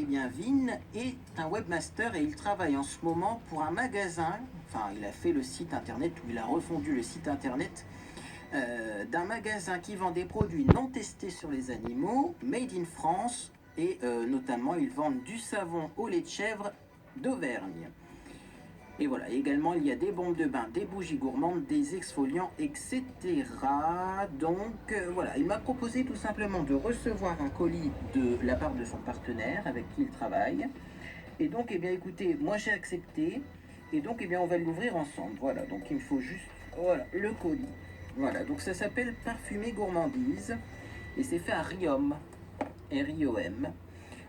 bien, Vin est un webmaster et il travaille en ce moment pour un magasin. Enfin, il a fait le site internet, ou il a refondu le site internet d'un magasin qui vend des produits non testés sur les animaux, made in France, et notamment ils vendent du savon au lait de chèvre d'Auvergne. Et voilà, également il y a des bombes de bain, des bougies gourmandes, des exfoliants, etc. Donc voilà, il m'a proposé tout simplement de recevoir un colis de la part de son partenaire avec qui il travaille. Et donc, eh bien écoutez, moi j'ai accepté. Et donc, eh bien on va l'ouvrir ensemble. Voilà, donc il me faut juste, voilà, le colis. Voilà, donc ça s'appelle Parfumé Gourmandise. Et c'est fait à Riom, R-I-O-M.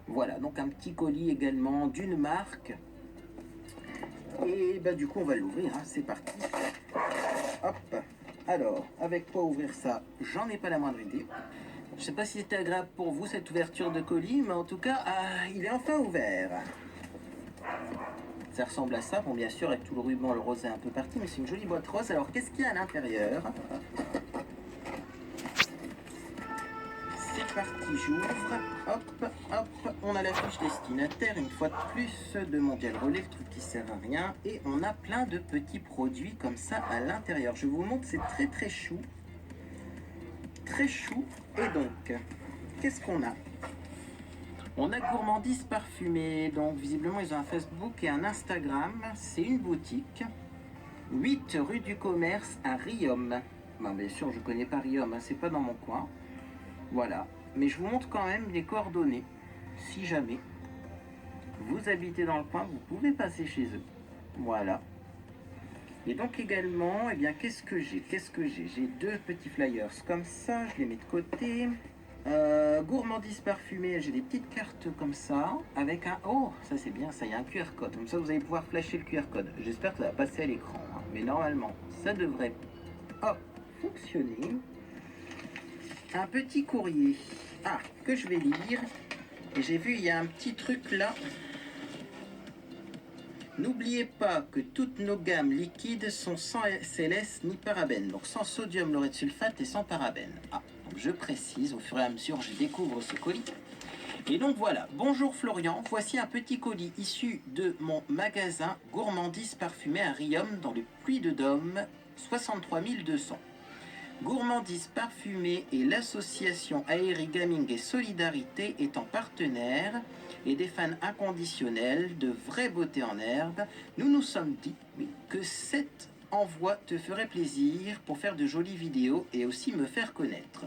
Voilà, donc un petit colis également d'une marque. Et bah du coup on va l'ouvrir, hein. C'est parti. Hop. Alors, avec quoi ouvrir ça? J'en ai pas la moindre idée. Je sais pas si c'était agréable pour vous cette ouverture de colis, mais en tout cas, il est enfin ouvert. Ça ressemble à ça, bon bien sûr avec tout le ruban, le rose est un peu parti, mais c'est une jolie boîte rose. Alors qu'est-ce qu'il y a à l'intérieur? C'est parti, j'ouvre. Hop, hop, on a la fiche destinataire, une fois de plus, de Mondial Relais, le truc qui sert à rien. Et on a plein de petits produits comme ça à l'intérieur. Je vous montre, c'est très très chou. Très chou. Et donc, qu'est-ce qu'on a? On a Gourmandise Parfumée. Donc visiblement ils ont un Facebook et un Instagram. C'est une boutique. 8 rue du Commerce à Riom. Bon, bien sûr, je connais pas Riom, hein, c'est pas dans mon coin. Voilà. Mais je vous montre quand même les coordonnées. Si jamais vous habitez dans le coin, vous pouvez passer chez eux. Voilà. Et donc également, eh bien, qu'est-ce que j'ai? J'ai deux petits flyers comme ça, je les mets de côté. Gourmandise parfumée, j'ai des petites cartes comme ça, avec un... Oh, ça c'est bien, ça, il y a un QR code. Comme ça, vous allez pouvoir flasher le QR code. J'espère que ça va passer à l'écran, hein. Mais normalement, ça devrait fonctionner. Un petit courrier. Que je vais lire. Et j'ai vu, il y a un petit truc là. N'oubliez pas que toutes nos gammes liquides sont sans SLS ni parabènes, donc sans sodium lauryl de sulfate et sans parabènes. Donc je précise, au fur et à mesure je découvre ce colis. Et donc voilà, bonjour Florian, voici un petit colis issu de mon magasin Gourmandise Parfumée à Riom dans le Puy-de-Dôme, 63 200. Gourmandise Parfumée et l'association Aéri Gaming et Solidarité étant partenaires et des fans inconditionnels de vraie beauté en herbe, nous nous sommes dit que cet envoi te ferait plaisir pour faire de jolies vidéos et aussi me faire connaître.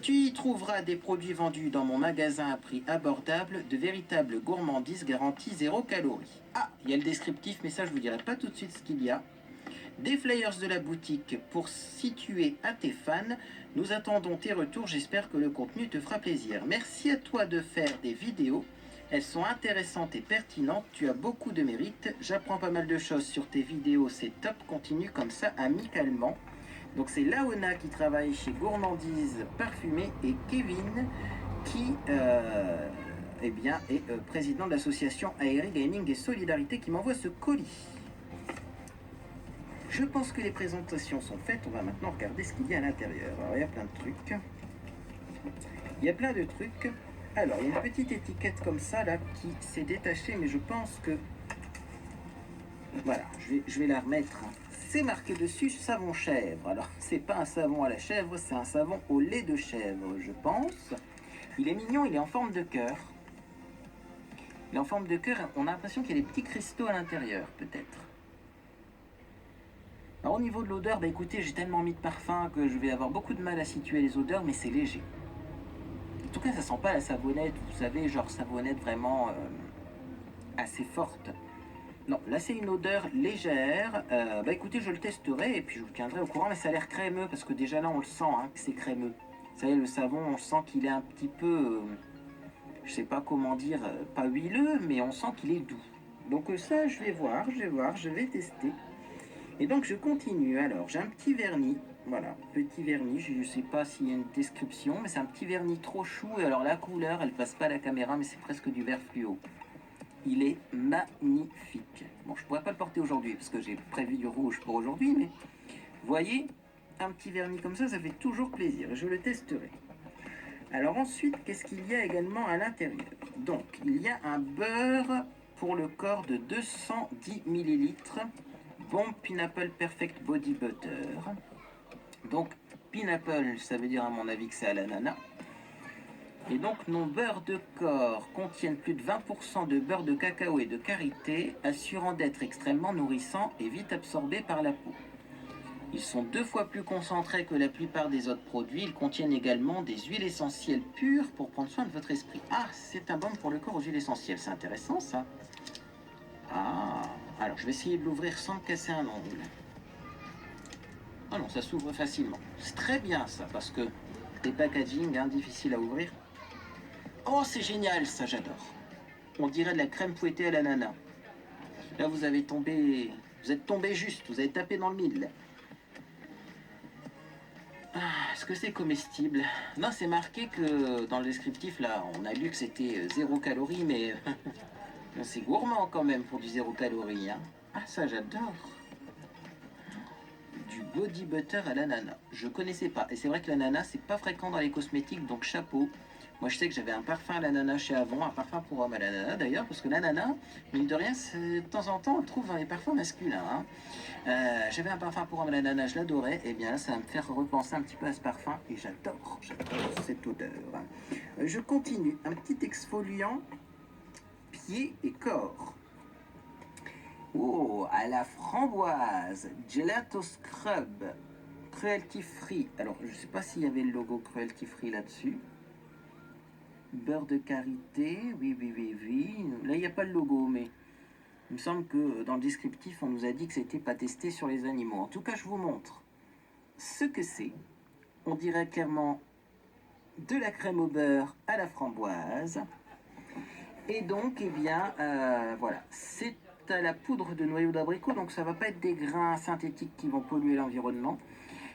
Tu y trouveras des produits vendus dans mon magasin à prix abordable, de véritables gourmandises garanties 0 calories. Il y a le descriptif, mais ça je vous dirai pas tout de suite ce qu'il y a. Des flyers de la boutique pour situer à tes fans. Nous attendons tes retours, j'espère que le contenu te fera plaisir. Merci à toi de faire des vidéos. Elles sont intéressantes et pertinentes, tu as beaucoup de mérite. J'apprends pas mal de choses sur tes vidéos, c'est top, continue comme ça amicalement. Donc c'est Laona qui travaille chez Gourmandise Parfumée et Kevin qui est président de l'association Aéri Gaming et Solidarité qui m'envoie ce colis. Je pense que les présentations sont faites, on va maintenant regarder ce qu'il y a à l'intérieur. Alors il y a plein de trucs. Il y a plein de trucs. Alors il y a une petite étiquette comme ça là qui s'est détachée, mais je pense que... Voilà, je vais la remettre. C'est marqué dessus savon chèvre. Alors c'est pas un savon à la chèvre, c'est un savon au lait de chèvre, je pense. Il est mignon, il est en forme de cœur. Il est en forme de cœur, on a l'impression qu'il y a des petits cristaux à l'intérieur, peut-être. Alors au niveau de l'odeur, écoutez, j'ai tellement mis de parfum que je vais avoir beaucoup de mal à situer les odeurs, mais c'est léger. En tout cas, ça sent pas la savonnette, vous savez, genre savonnette vraiment assez forte. Non, là c'est une odeur légère. Écoutez, je le testerai et puis je vous tiendrai au courant, mais ça a l'air crémeux, parce que déjà là on le sent, hein, que c'est crémeux. Vous savez, le savon, on sent qu'il est un petit peu, je sais pas comment dire, pas huileux, mais on sent qu'il est doux. Donc ça, je vais voir, je vais tester. Et donc je continue. Alors j'ai un petit vernis, voilà, petit vernis, je ne sais pas s'il y a une description, mais c'est un petit vernis trop chou. Et alors la couleur, elle passe pas à la caméra, mais c'est presque du vert fluo. Il est magnifique. Bon, je pourrais pas le porter aujourd'hui parce que j'ai prévu du rouge pour aujourd'hui, mais vous voyez, un petit vernis comme ça fait toujours plaisir. Je le testerai. Alors ensuite, qu'est-ce qu'il y a également à l'intérieur? Donc, il y a un beurre pour le corps de 210 millilitres. Bon Pineapple Perfect Body Butter. Donc, pineapple, ça veut dire à mon avis que c'est à l'ananas. Et donc, nos beurres de corps contiennent plus de 20% de beurre de cacao et de karité, assurant d'être extrêmement nourrissants et vite absorbés par la peau. Ils sont 2 fois plus concentrés que la plupart des autres produits. Ils contiennent également des huiles essentielles pures pour prendre soin de votre esprit. Ah, c'est un baume pour le corps aux huiles essentielles. C'est intéressant, ça. Ah, alors je vais essayer de l'ouvrir sans me casser un ongle. Ah non, ça s'ouvre facilement. C'est très bien, ça, parce que des packaging difficiles à ouvrir. Oh, c'est génial, ça, j'adore. On dirait de la crème fouettée à l'ananas. Là, vous êtes tombé juste, vous avez tapé dans le mille. Ah, est-ce que c'est comestible? Non, c'est marqué que dans le descriptif, là, on a lu que c'était 0 calories, mais c'est gourmand quand même pour du 0 calories. Hein. Ah, ça, j'adore. Du body butter à l'ananas. Je connaissais pas. Et c'est vrai que l'ananas, c'est pas fréquent dans les cosmétiques, donc chapeau. Moi, je sais que j'avais un parfum à l'ananas chez Avon, un parfum pour homme à l'ananas d'ailleurs, parce que l'ananas, mine de rien, de temps en temps, on le trouve dans les parfums masculins. Hein. J'avais un parfum pour homme à l'ananas, je l'adorais, et bien là, ça va me faire repenser un petit peu à ce parfum, et j'adore cette odeur. Je continue. Un petit exfoliant pied et corps. Oh, à la framboise, Gelato Scrub, cruelty free. Alors, je ne sais pas s'il y avait le logo cruelty free là-dessus. Beurre de karité, oui. Là, il n'y a pas le logo, mais il me semble que dans le descriptif, on nous a dit que c'était pas testé sur les animaux. En tout cas, je vous montre ce que c'est. On dirait clairement de la crème au beurre à la framboise. Et donc, eh bien, voilà, c'est à la poudre de noyau d'abricot, donc ça va pas être des grains synthétiques qui vont polluer l'environnement.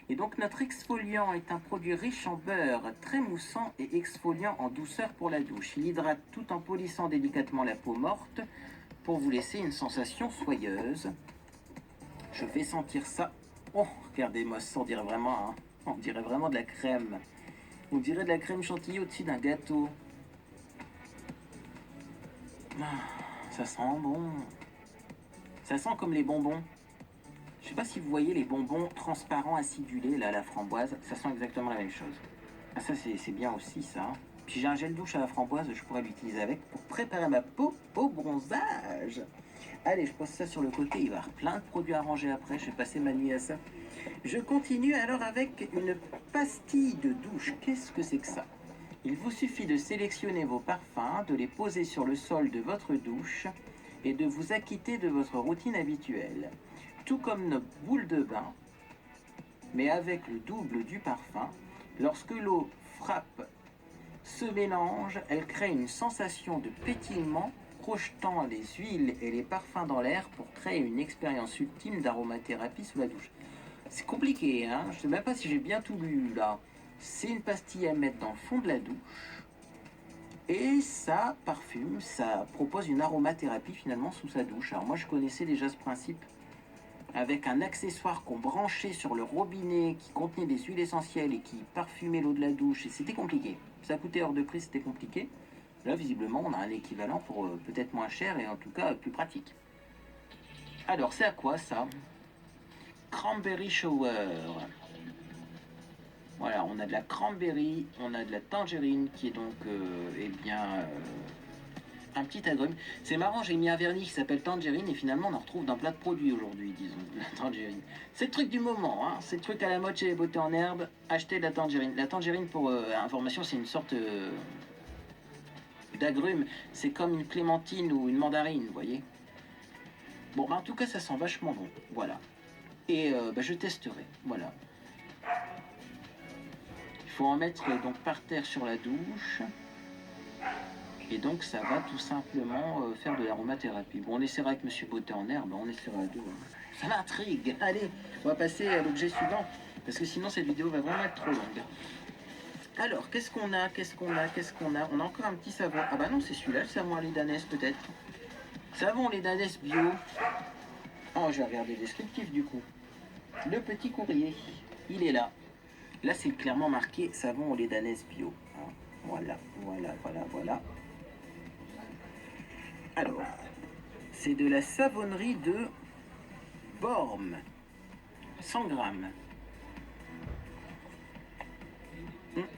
Et donc notre exfoliant est un produit riche en beurre, très moussant et exfoliant en douceur pour la douche. Il hydrate tout en polissant délicatement la peau morte pour vous laisser une sensation soyeuse. Je vais sentir ça. Oh, regardez-moi ça, on dirait vraiment, hein, on dirait vraiment de la crème. On dirait de la crème chantilly au-dessus d'un gâteau. Ah, ça sent bon. Ça sent comme les bonbons. Je sais pas si vous voyez les bonbons transparents acidulés, là, à la framboise. Ça sent exactement la même chose. Ah, ça, c'est bien aussi, ça. Puis j'ai un gel douche à la framboise, je pourrais l'utiliser avec pour préparer ma peau au bronzage. Allez, je pose ça sur le côté. Il va y avoir plein de produits à ranger après. Je vais passer ma nuit à ça. Je continue alors avec une pastille de douche. Qu'est-ce que c'est que ça? Il vous suffit de sélectionner vos parfums, de les poser sur le sol de votre douche et de vous acquitter de votre routine habituelle. Tout comme notre boule de bain, mais avec le double du parfum. Lorsque l'eau frappe, se mélange, elle crée une sensation de pétillement, projetant les huiles et les parfums dans l'air pour créer une expérience ultime d'aromathérapie sous la douche. C'est compliqué, hein? Je ne sais même pas si j'ai bien tout lu là. C'est une pastille à mettre dans le fond de la douche. Et ça parfume, ça propose une aromathérapie finalement sous sa douche. Alors moi je connaissais déjà ce principe avec un accessoire qu'on branchait sur le robinet qui contenait des huiles essentielles et qui parfumait l'eau de la douche. Et c'était compliqué. Ça coûtait hors de prix, c'était compliqué. Là, visiblement, on a un équivalent pour peut-être moins cher et en tout cas plus pratique. Alors, c'est à quoi ça? Cranberry Shower. Voilà, on a de la cranberry, on a de la tangerine qui est donc, un petit agrume. C'est marrant, j'ai mis un vernis qui s'appelle tangerine et finalement on en retrouve dans plein de produits aujourd'hui, disons, la tangerine. C'est le truc du moment, hein. C'est le truc à la mode chez les beautés en herbe, acheter de la tangerine. La tangerine, pour information, c'est une sorte d'agrume. C'est comme une clémentine ou une mandarine, vous voyez. Bon, en tout cas, ça sent vachement bon, voilà. Et je testerai, voilà. Il faut en mettre donc par terre sur la douche. Et donc ça va tout simplement faire de l'aromathérapie. Bon, on essaiera avec Monsieur Beauté en herbe, on essaiera à deux. Ça m'intrigue. Allez, on va passer à l'objet suivant, parce que sinon cette vidéo va vraiment être trop longue. Alors, qu'est-ce qu'on a? On a encore un petit savon. Ah bah non, c'est celui-là, le savon à lait d'ânesse peut-être. Savon lait d'ânesse bio. Oh, je vais regarder le descriptif du coup. Le petit courrier, il est là. Là, c'est clairement marqué savon au lait d'ânesse bio. Hein. Voilà, voilà, voilà, voilà. Alors, c'est de la savonnerie de Borm, 100 grammes.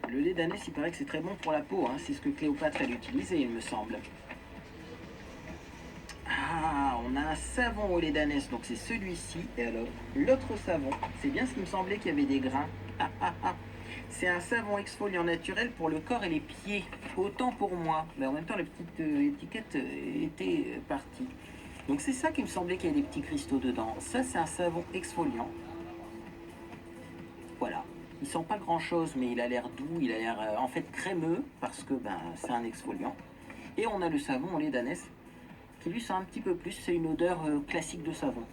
Le lait d'ânesse, il paraît que c'est très bon pour la peau, hein. C'est ce que Cléopâtre elle utilisait, il me semble. Ah, on a un savon au lait d'ânesse, donc c'est celui-ci. Et alors, l'autre savon, c'est bien ce qui me semblait qu'il y avait des grains. Ah, ah, ah. C'est un savon exfoliant naturel pour le corps et les pieds. Autant pour moi. Mais en même temps, la petite étiquette était partie. Donc c'est ça qui me semblait qu'il y avait des petits cristaux dedans. Ça, c'est un savon exfoliant. Voilà. Il sent pas grand chose, mais il a l'air doux, il a l'air en fait crémeux, parce que ben, c'est un exfoliant. Et on a le savon au lait d'ânesse, qui lui sent un petit peu plus, c'est une odeur classique de savon.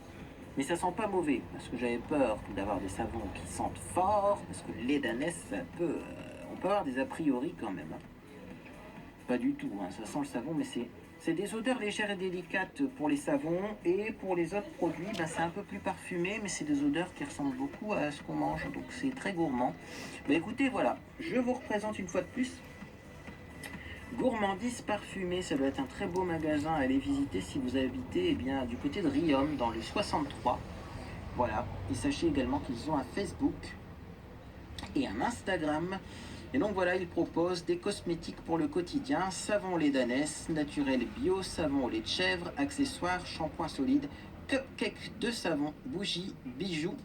Mais ça sent pas mauvais, parce que j'avais peur d'avoir des savons qui sentent fort, parce que le lait d'ânesse, ça peut, on peut avoir des a priori quand même. Hein. Pas du tout, hein, ça sent le savon, mais c'est des odeurs légères et délicates pour les savons, et pour les autres produits, ben, c'est un peu plus parfumé, mais c'est des odeurs qui ressemblent beaucoup à ce qu'on mange, donc c'est très gourmand. Mais écoutez, voilà, je vous représente une fois de plus Gourmandise parfumée, ça doit être un très beau magasin à aller visiter si vous habitez eh bien, du côté de Riom, dans le 63. Voilà, et sachez également qu'ils ont un Facebook et un Instagram. Et donc voilà, ils proposent des cosmétiques pour le quotidien, savon au lait d'ânesse, naturel bio, savon au lait de chèvre, accessoires, shampoing solide, cupcake de savon, bougies, bijoux,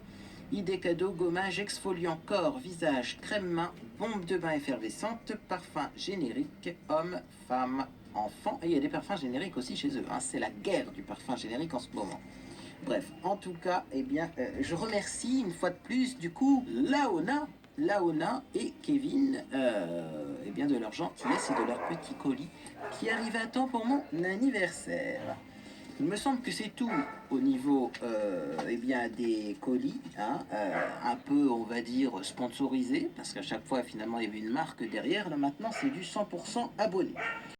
idées cadeaux, gommage, exfoliant corps, visage, crème main, bombe de bain effervescente, parfum générique, homme, femme, enfant. Et il y a des parfums génériques aussi chez eux. Hein. C'est la guerre du parfum générique en ce moment. Bref, en tout cas, eh bien, je remercie une fois de plus, du coup, Laona et Kevin eh bien, de leur gentillesse et de leur petit colis qui arrive à temps pour mon anniversaire. Il me semble que c'est tout au niveau eh bien, des colis, hein, un peu, on va dire, sponsorisé, parce qu'à chaque fois, finalement, il y avait une marque derrière. Là, maintenant, c'est du 100% abonné.